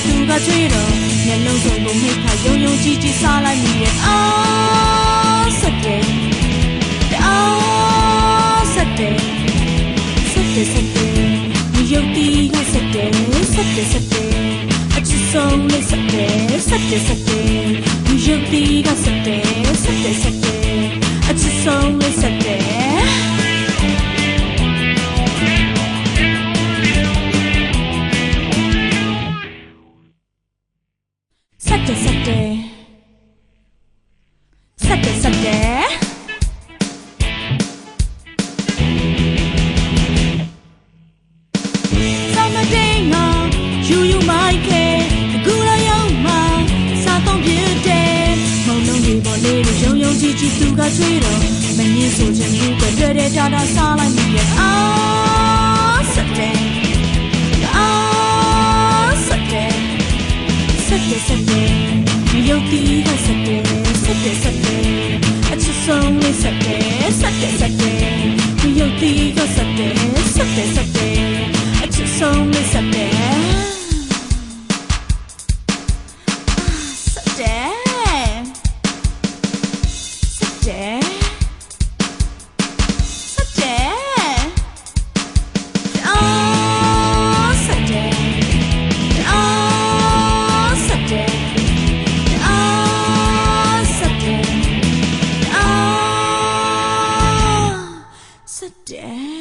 သူကချွေတော့မျက်လုံးစုံကိုမိခါယုံယုံကြည်ကြည်စားလိုက်မိရဲ့စက်တယ်စက်တယ်စက်တယ်စက်တယ်ဒီယုံတီကစက်တယ်စက်တယ်စက်တယ်အချစ်ဆုံးလေးစက်တယ်စက်တယ်စက်တယ်ဒီယုံတီကစက်တယ်စက်တယ်စက်တယ်အချစ်ဆုံးလေးစက်တယ်သူကချွေတော့မငင်းဆိုချင်ဘူးကတွေ့တဲ့တာတာစားလိုက်မိရဲ့စက်တယ်စက်တယ်စက်တယ်စက်တယ်မယုတ်တီးကစက်တယ်စက်တယ်စက်တယ်အချစ်ဆုံးလေးစက်တယ်စက်တယ်စက်တယ်မယုတ်တီးကစက်တယ်စက်တယ်စက်တယ်အချစ်ဆုံးလေးစက်တယ်Dead.